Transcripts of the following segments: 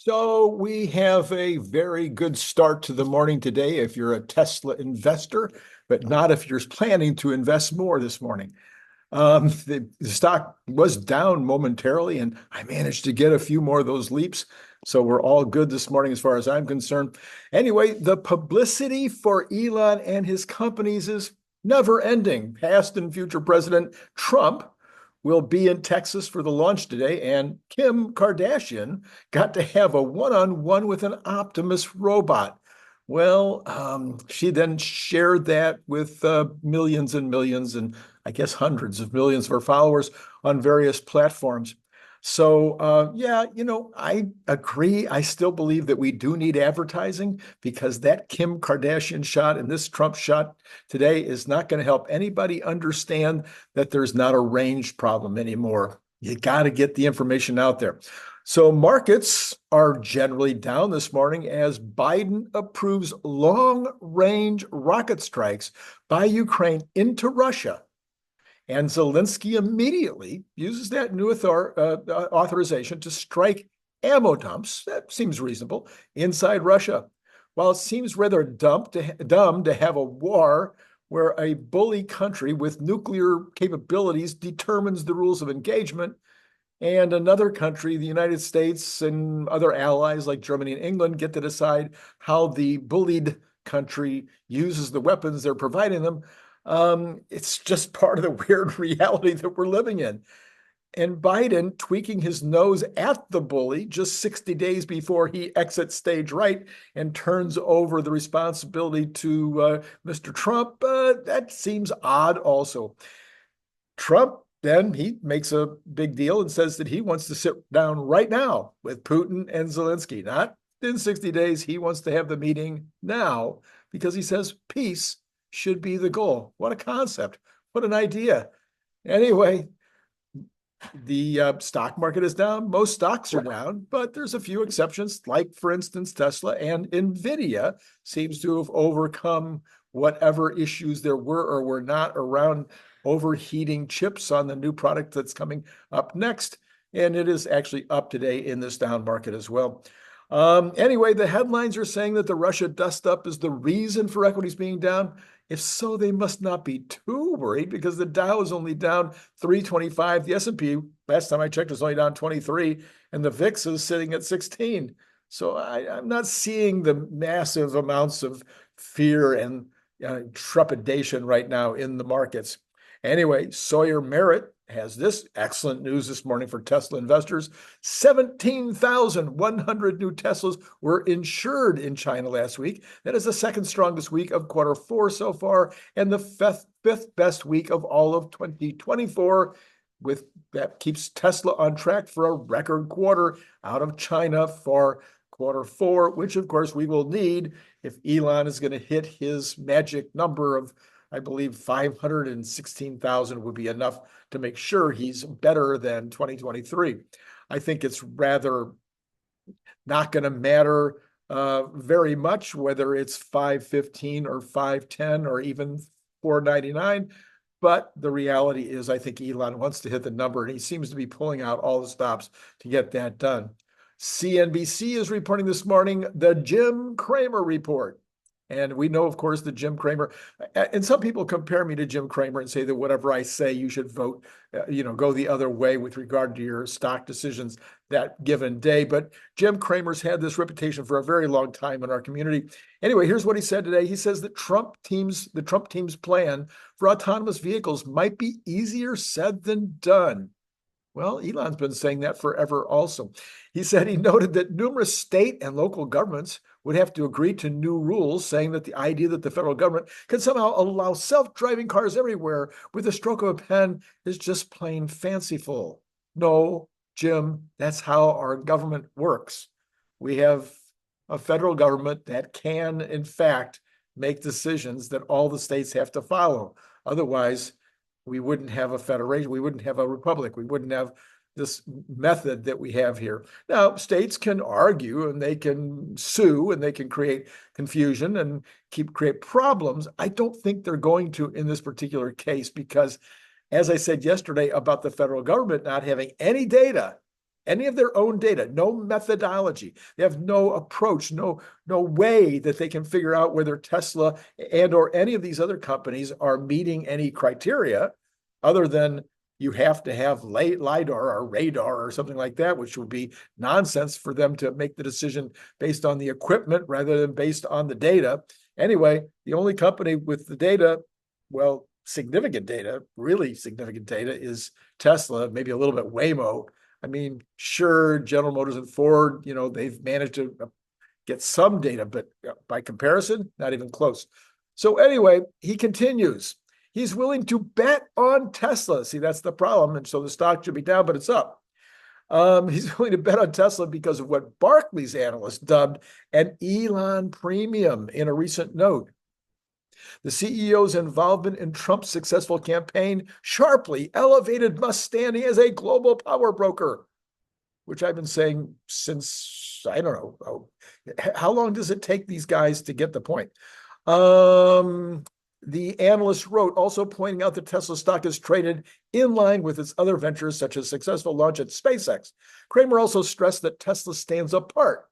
So we have a very good start to the morning today if you're a Tesla investor, but not if you're planning to invest more this morning. The stock was down momentarily, and I managed to get a few more of those leaps. So we're all good this morning as far as I'm concerned. Anyway, the publicity for Elon and his companies is never ending. Past and future President Trump will be in Texas for the launch today, and Kim Kardashian got to have a one-on-one with an Optimus robot. Well, she then shared that with millions and millions, and I guess hundreds of millions of her followers on various platforms. So, yeah, I agree. I still believe that we do need advertising because that Kim Kardashian shot and this Trump shot today is not going to help anybody understand that there's not a range problem anymore. You got to get the information out there. So markets are generally down this morning as Biden approves long-range rocket strikes by Ukraine into Russia. And Zelensky immediately uses that new authorization to strike ammo dumps, that seems reasonable, inside Russia. While it seems rather dumb to have a war where a bully country with nuclear capabilities determines the rules of engagement, and another country, the United States and other allies like Germany and England, get to decide how the bullied country uses the weapons they're providing them. It's just part of the weird reality that we're living in. And Biden tweaking his nose at the bully just 60 days before he exits stage right and turns over the responsibility to Mr. Trump, that seems odd also. Trump then he makes a big deal and says that he wants to sit down right now with Putin and Zelensky, not in 60 days. He wants to have the meeting now because he says peace should be the goal. What a concept. What an idea. Anyway, the stock market is down. Most stocks are down, but there's a few exceptions, like, for instance, Tesla and NVIDIA seems to have overcome whatever issues there were or were not around overheating chips on the new product that's coming up next. And it is actually up today in this down market as well. Anyway, the headlines are saying that the Russia dust up is the reason for equities being down. If so, they must not be too worried because the Dow is only down 325. The S&P, last time I checked, was only down 23, and the VIX is sitting at 16. So I'm not seeing the massive amounts of fear and trepidation right now in the markets. Anyway, Sawyer Merritt has this excellent news this morning for Tesla investors. 17,100 new Teslas were insured in China last week. That is the second strongest week of Q4 so far, and the fifth best week of all of 2024. With that keeps Tesla on track for a record quarter out of China for Q4, which of course we will need if Elon is going to hit his magic number of, I believe, 516,000 would be enough to make sure he's better than 2023. I think it's rather not going to matter very much whether it's 515 or 510 or even 499. But the reality is, I think Elon wants to hit the number, and he seems to be pulling out all the stops to get that done. CNBC is reporting this morning the Jim Cramer report. And we know, of course, that Jim Cramer, and some people compare me to Jim Cramer and say that whatever I say, you should vote, go the other way with regard to your stock decisions that given day. But Jim Cramer's had this reputation for a very long time in our community. Anyway, here's what he said today. He says that the Trump team's plan for autonomous vehicles might be easier said than done. Well, Elon's been saying that forever also. He said he noted that numerous state and local governments would have to agree to new rules, saying that the idea that the federal government can somehow allow self-driving cars everywhere with the stroke of a pen is just plain fanciful. No, Jim, that's how our government works. We have a federal government that can, in fact, make decisions that all the states have to follow. Otherwise, we wouldn't have a federation, we wouldn't have a republic, we wouldn't have this method that we have here. Now, states can argue and they can sue and they can create confusion and create problems. I don't think they're going to in this particular case because, as I said yesterday about the federal government not having any data any of their own data, no methodology. They have no approach, no way that they can figure out whether Tesla and or any of these other companies are meeting any criteria other than you have to have LiDAR or radar or something like that, which would be nonsense for them to make the decision based on the equipment rather than based on the data. Anyway, the only company with the data, well, significant data, really significant data, is Tesla, maybe a little bit Waymo. I mean, sure, General Motors and Ford, they've managed to get some data, but by comparison, not even close. So anyway, he continues. He's willing to bet on Tesla. See, that's the problem. And so the stock should be down, but it's up. He's willing to bet on Tesla because of what Barclays analyst dubbed an Elon premium in a recent note. The CEO's involvement in Trump's successful campaign sharply elevated Musk's standing as a global power broker, which I've been saying since, I don't know, how long does it take these guys to get the point? The analyst wrote, also pointing out that Tesla stock is traded in line with its other ventures, such as successful launch at SpaceX. Kramer also stressed that Tesla stands apart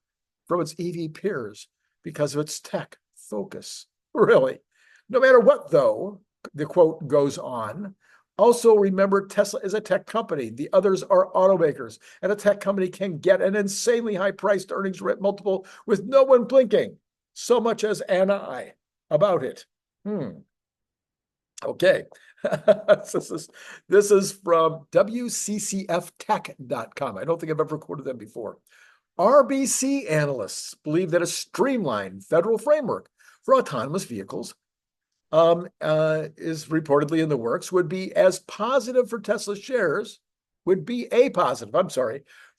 from its EV peers because of its tech focus. Really? No matter what, though, the quote goes on, also remember Tesla is a tech company. The others are automakers, and a tech company can get an insanely high-priced earnings multiple with no one blinking, so much as an eye about it. Okay. This is from WCCFtech.com. I don't think I've ever quoted them before. RBC analysts believe that a streamlined federal framework for autonomous vehicles is reportedly in the works, would be a positive for Tesla shares, for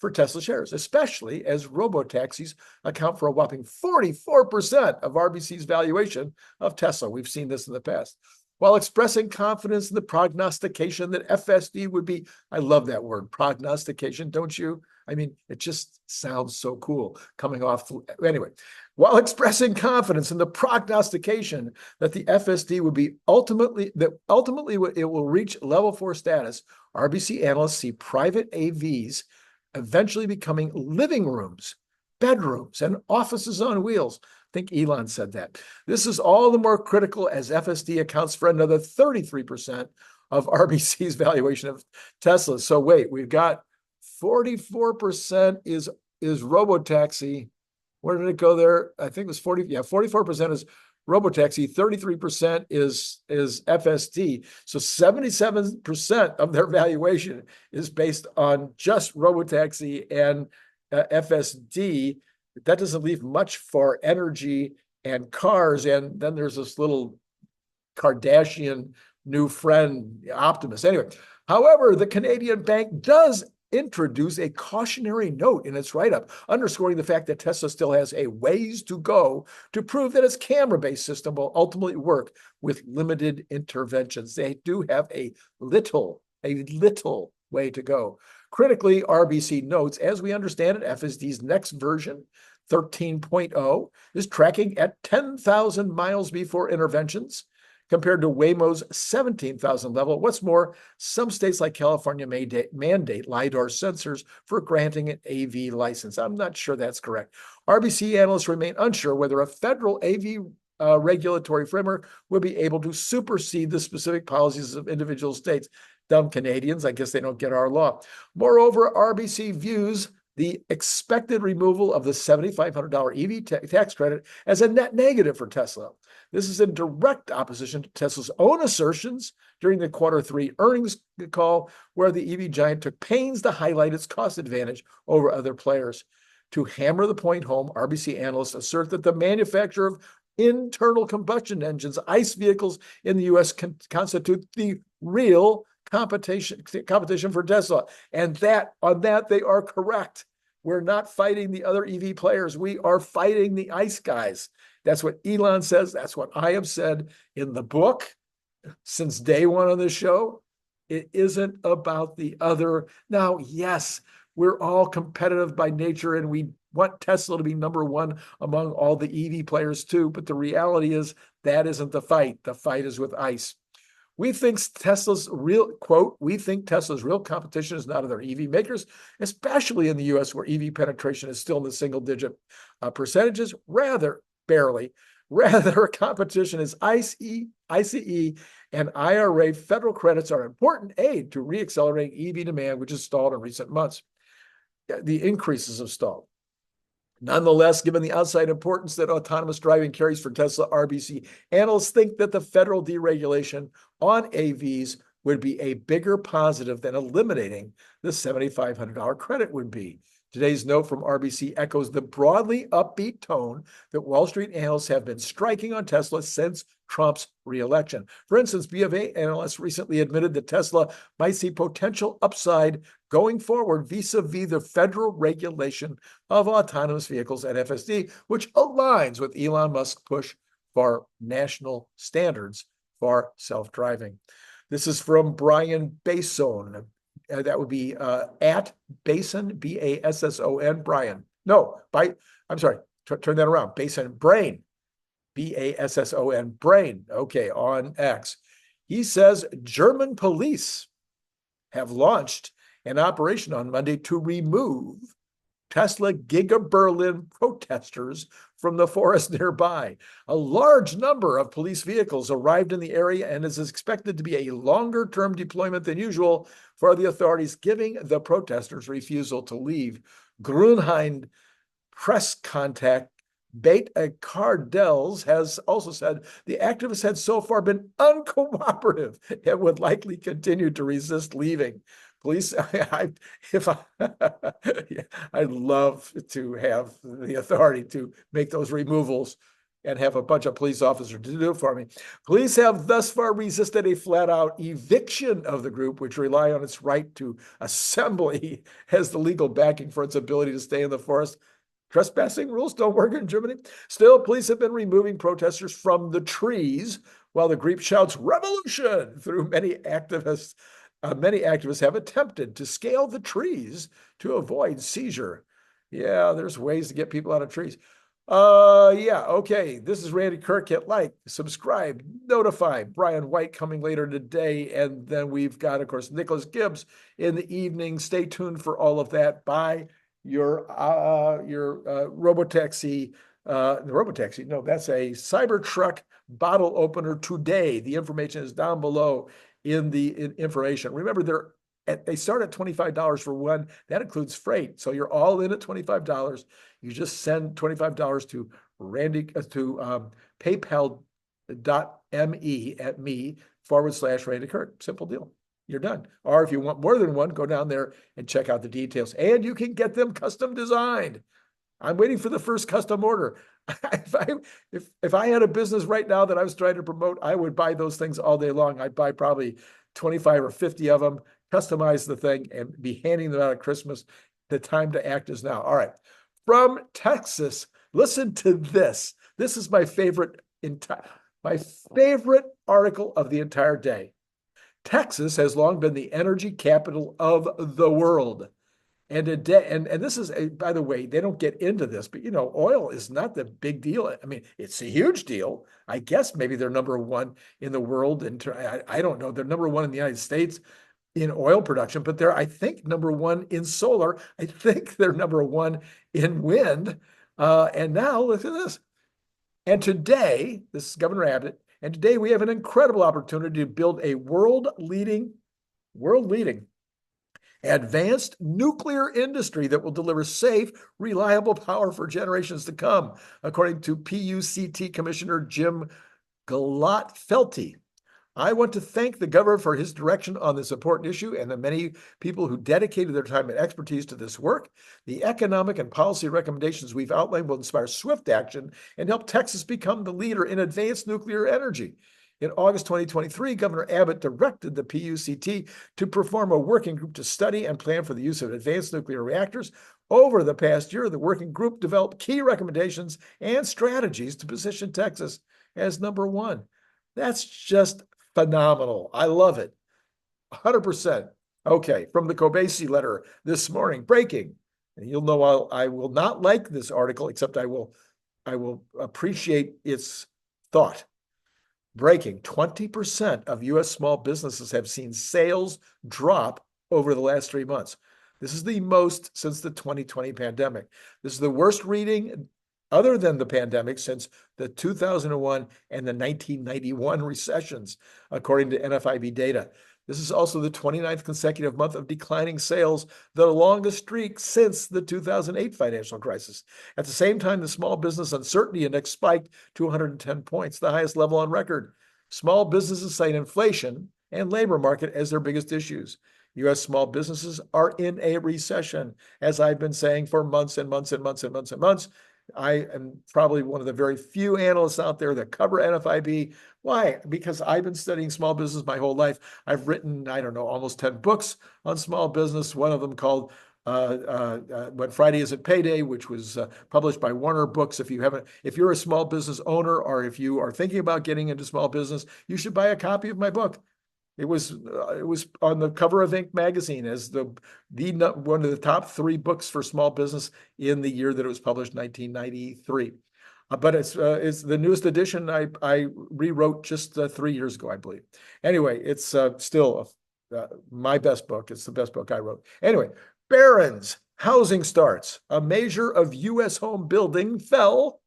Tesla shares, especially as robotaxis account for a whopping 44% of RBC's valuation of Tesla. We've seen this in the past. While expressing confidence in the prognostication that FSD would be, I love that word, prognostication, don't you? I mean, it just sounds so cool coming off. Anyway, while expressing confidence in the prognostication that the FSD would be ultimately it will reach level 4 status, RBC analysts see private AVs eventually becoming living rooms, bedrooms, and offices on wheels. I think Elon said that. This is all the more critical as FSD accounts for another 33% of RBC's valuation of Tesla. So wait, we've got 44% is Robotaxi. Where did it go there? I think it was 40. Yeah, 44% is Robotaxi, 33% is FSD. So 77% of their valuation is based on just Robotaxi and FSD. That doesn't leave much for energy and cars. And then there's this little Kardashian new friend, Optimus. Anyway, however, the Canadian bank does introduce a cautionary note in its write-up, underscoring the fact that Tesla still has a ways to go to prove that its camera-based system will ultimately work with limited interventions. They do have a little way to go. Critically, RBC notes, as we understand it, FSD's next version, 13.0, is tracking at 10,000 miles before interventions, compared to Waymo's 17,000 level. What's more, some states like California may mandate LiDAR sensors for granting an AV license. I'm not sure that's correct. RBC analysts remain unsure whether a federal AV regulatory framework will be able to supersede the specific policies of individual states. Dumb Canadians, I guess they don't get our law. Moreover, RBC views the expected removal of the $7,500 EV tax credit as a net negative for Tesla. This is in direct opposition to Tesla's own assertions during the Q3 earnings call, where the EV giant took pains to highlight its cost advantage over other players. To hammer the point home, RBC analysts assert that the manufacture of internal combustion engines, ICE vehicles in the U.S. constitute the real competition for Tesla. And on that, they are correct. We're not fighting the other EV players. We are fighting the ICE guys. That's what Elon says. That's what I have said in the book since day one on this show. It isn't about the other. Now, yes, we're all competitive by nature, and we want Tesla to be number one among all the EV players too. But the reality is that isn't the fight. The fight is with ICE. We think Tesla's real, quote, we think Tesla's real competition is not other EV makers, especially in the US where EV penetration is still in the single-digit percentages, rather, barely. Rather, competition is ICE, and IRA federal credits are important aid to reaccelerating EV demand, which has stalled in recent months. The increases have stalled. Nonetheless, given the outside importance that autonomous driving carries for Tesla, RBC analysts think that the federal deregulation on AVs would be a bigger positive than eliminating the $7,500 credit would be. Today's note from RBC echoes the broadly upbeat tone that Wall Street analysts have been striking on Tesla since Trump's re-election. For instance, BofA analysts recently admitted that Tesla might see potential upside going forward vis-a-vis the federal regulation of autonomous vehicles at FSD, which aligns with Elon Musk's push for national standards for self-driving. This is from Brian Basson. That would be at Basson, Basson, Brian. No, I'm sorry, turn that around. Basson, Brain, Basson, Brain. Okay, on X. He says German police have launched an operation on Monday to remove Tesla Giga Berlin protesters from the forest nearby. A large number of police vehicles arrived in the area and is expected to be a longer-term deployment than usual for the authorities, giving the protesters refusal to leave. Grünheim press contact Beit Cardels has also said the activists had so far been uncooperative and would likely continue to resist leaving. Police, I'd love to have the authority to make those removals and have a bunch of police officers to do it for me. Police have thus far resisted a flat-out eviction of the group, which rely on its right to assembly as the legal backing for its ability to stay in the forest. Trespassing rules don't work in Germany. Still, police have been removing protesters from the trees while the group shouts revolution through many activists. Many activists have attempted to scale the trees to avoid seizure. Yeah, there's ways to get people out of trees. Yeah, okay. This is Randy Kirk. Hit like, subscribe, notify. Brian White coming later today. And then we've got, of course, Nicholas Gibbs in the evening. Stay tuned for all of that. Buy your Robotaxi. Robotaxi, no, that's a Cybertruck Bottle Opener today. The information is down below in the information. Remember, they start at $25 for one. That includes freight. So you're all in at $25. You just send $25 to Randy to paypal.me@me/Randy Kirk. Simple deal. You're done. Or if you want more than one, go down there and check out the details. And you can get them custom designed. I'm waiting for the first custom order. If I had a business right now that I was trying to promote, I would buy those things all day long. I'd buy probably 25 or 50 of them, customize the thing, and be handing them out at Christmas. The time to act is now. All right. From Texas, listen to this. This is my favorite article of the entire day. Texas has long been the energy capital of the world. And this is, by the way, they don't get into this, but oil is not the big deal. I mean, it's a huge deal. I guess maybe they're number one in the world. And I don't know. They're number one in the United States in oil production, but they're, I think, number one in solar. I think they're number one in wind. And now look at this. And today, this is Governor Abbott, and today we have an incredible opportunity to build a world-leading advanced nuclear industry that will deliver safe, reliable power for generations to come, according to PUCT Commissioner Jim Galotfelty. I want to thank the governor for his direction on this important issue and the many people who dedicated their time and expertise to this work. The economic and policy recommendations we've outlined will inspire swift action and help Texas become the leader in advanced nuclear energy. In August 2023, Governor Abbott directed the PUCT to perform a working group to study and plan for the use of advanced nuclear reactors. Over the past year, the working group developed key recommendations and strategies to position Texas as number one. That's just phenomenal. I love it. 100%. Okay, from the Kobasi letter this morning, breaking. And you'll know I will not like this article, except I will appreciate its thought. Breaking 20% of U.S. small businesses have seen sales drop over the last 3 months. This is the most since the 2020 pandemic. This is the worst reading other than the pandemic since the 2001 and the 1991 recessions, according to NFIB data. This is also the 29th consecutive month of declining sales, the longest streak since the 2008 financial crisis. At the same time, the small business uncertainty index spiked to 110 points, the highest level on record. Small businesses cite inflation and labor market as their biggest issues. U.S. small businesses are in a recession, as I've been saying for months and months and months and months and months. I am probably one of the very few analysts out there that cover NFIB. Why? Because I've been studying small business my whole life. I've written, I don't know, almost 10 books on small business. One of them called When Friday Isn't Payday, which was published by Warner Books. If you're a small business owner, or if you are thinking about getting into small business, you should buy a copy of my book. It was on the cover of Inc. magazine as the one of the top 3 books for small business in the year that it was published, 1993. But it's the newest edition I rewrote just 3 years ago, I believe. Anyway, it's still my best book. It's the best book I wrote. Anyway, Barron's housing starts, a measure of U.S. home building, fell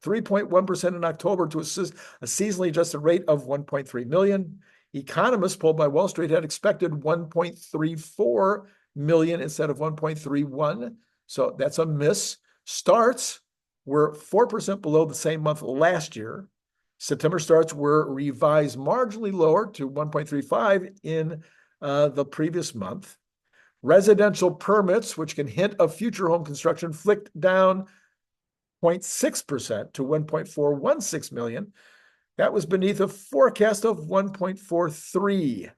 3.1% in October to a seasonally adjusted rate of 1.3 million. Economists polled by Wall Street had expected 1.34 million instead of 1.31. So that's a miss. Starts were 4% below the same month last year. September starts were revised marginally lower to 1.35 in the previous month. Residential permits, which can hint of future home construction, flicked down 0.6% to 1.416 million. That was beneath a forecast of 1.43.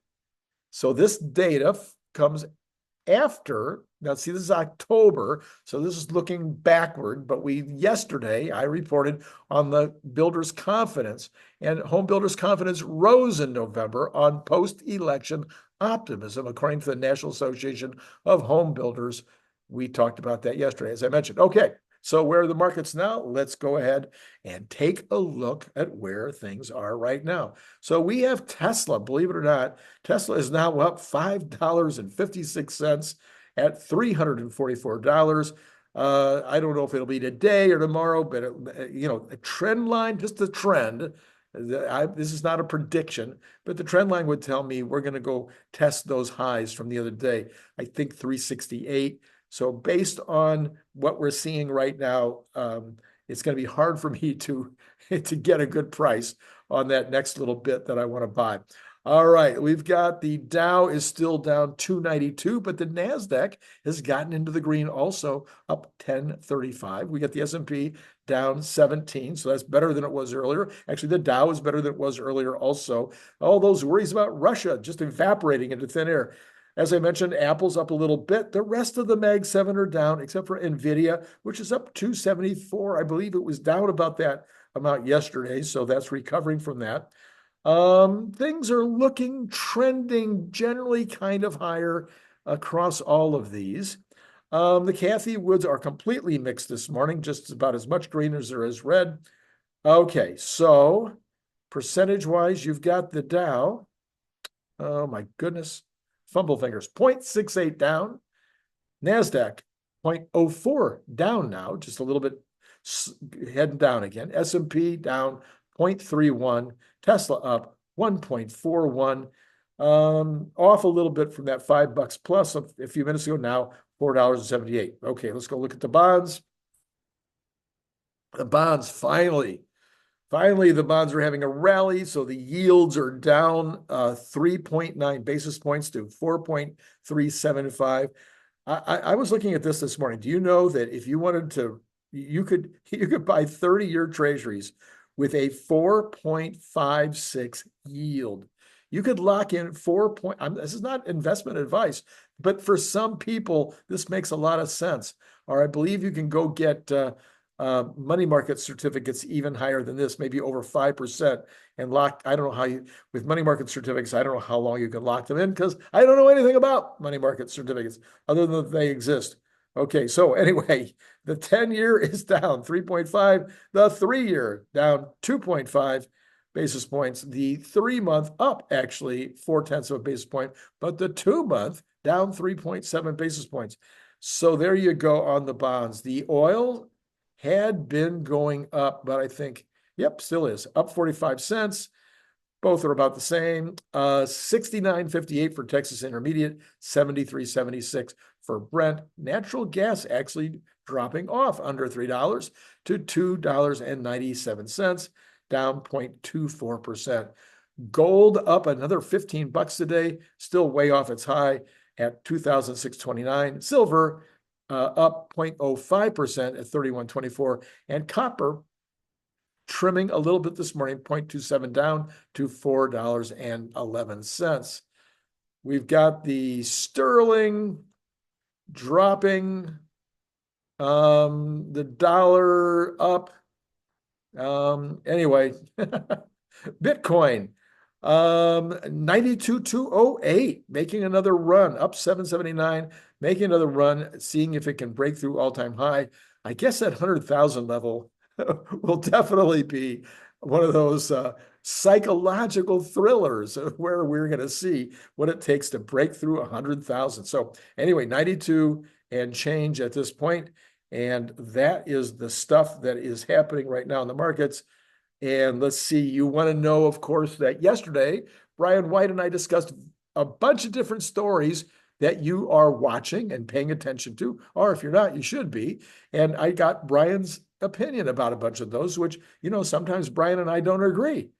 So this data comes after, now see, this is October, so this is looking backward, but yesterday I reported on the builders' confidence, and home builders' confidence rose in November on post-election optimism, according to the National Association of Home Builders. We talked about that yesterday, as I mentioned. Okay. So where are the markets now? Let's go ahead and take a look at where things are right now. So we have Tesla, believe it or not. Tesla is now up $5.56 at $344. I don't know if it'll be today or tomorrow, but a trend line, just the trend. This is not a prediction, but the trend line would tell me we're going to go test those highs from the other day. I think 368. So based on what we're seeing right now, it's going to be hard for me to get a good price on that next little bit that I want to buy. All right, we've got the Dow is still down 292, but the NASDAQ has gotten into the green also, up 1035. We got the S&P down 17, so that's better than it was earlier. Actually, the Dow is better than it was earlier also. All those worries about Russia just evaporating into thin air. As I mentioned, Apple's up a little bit. The rest of the Mag 7 are down, except for NVIDIA, which is up 274. I believe it was down about that amount yesterday, so that's recovering from that. Things are trending generally kind of higher across all of these. The Cathie Woods are completely mixed this morning, just about as much green as there is red. Okay, so percentage-wise, you've got the Dow. Oh, my goodness. Fumble fingers, 0.68 down. NASDAQ, 0.04 down now, just a little bit heading down again. S&P down 0.31. Tesla up 1.41. Off a little bit from that $5 plus a few minutes ago, now $4.78. Okay, let's go look at the bonds. The bonds finally, the bonds are having a rally, so the yields are down 3.9 basis points to 4.375. I was looking at this morning. Do you know that if you wanted to, you could buy 30-year treasuries with a 4.56 yield. You could lock in this is not investment advice, but for some people, this makes a lot of sense. Or I believe you can go get money market certificates even higher than this, maybe over 5%, and lock. I don't know how with money market certificates, I don't know how long you can lock them in because I don't know anything about money market certificates other than that they exist. Okay, so anyway, the 10-year is down 3.5, the 3-year down 2.5. basis points. The 3-month up actually 0.4 of a basis point, but the 2-month down 3.7 basis points. So there you go on the bonds. The oil had been going up, but I think, yep, still is up 45 cents. Both are about the same. 69.58 for Texas Intermediate, 73.76 for Brent. Natural gas actually dropping off under $3 to $2.97, down 0.24%. Gold up another $15 today, still way off its high at 2,629. Silver up 0.05% at 31.24, and copper trimming a little bit this morning, 0.27 down to $4.11. We've got the sterling dropping, the dollar up. Anyway, Bitcoin, 92,208, making another run, up 779, making another run, seeing if it can break through all-time high. I guess that 100,000 level will definitely be one of those psychological thrillers where we're going to see what it takes to break through 100,000. So anyway, 92 and change at this point. And that is the stuff that is happening right now in the markets. And let's see, you want to know, of course, that yesterday, Brian White and I discussed a bunch of different stories that you are watching and paying attention to, or if you're not, you should be. And I got Brian's opinion about a bunch of those, which, sometimes Brian and I don't agree.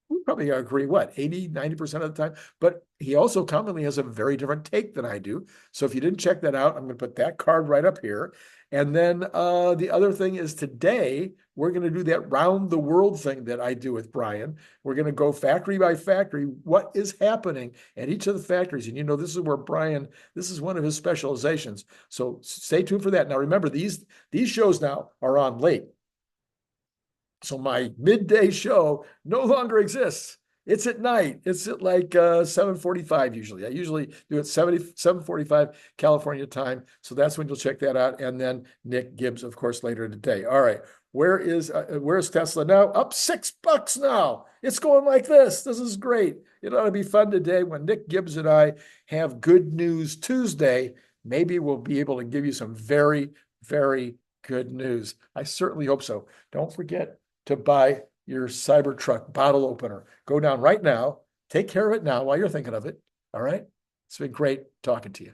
We probably agree, 80, 90% of the time, but he also commonly has a very different take than I do. So if you didn't check that out, I'm going to put that card right up here. And then the other thing is today, we're going to do that round the world thing that I do with Brian. We're going to go factory by factory, what is happening at each of the factories. And this is where Brian, this is one of his specializations. So stay tuned for that. Now, remember, these shows now are on late. So my midday show no longer exists. It's at night. It's at like 7:45 usually. I usually do it 7:45 California time. So that's when you'll check that out. And then Nick Gibbs, of course, later today. All right. Where's Tesla now? Up $6 now. It's going like this. This is great. It ought to be fun today when Nick Gibbs and I have Good News Tuesday. Maybe we'll be able to give you some very, very good news. I certainly hope so. Don't forget to buy your Cybertruck bottle opener. Go down right now. Take care of it now while you're thinking of it. All right? It's been great talking to you.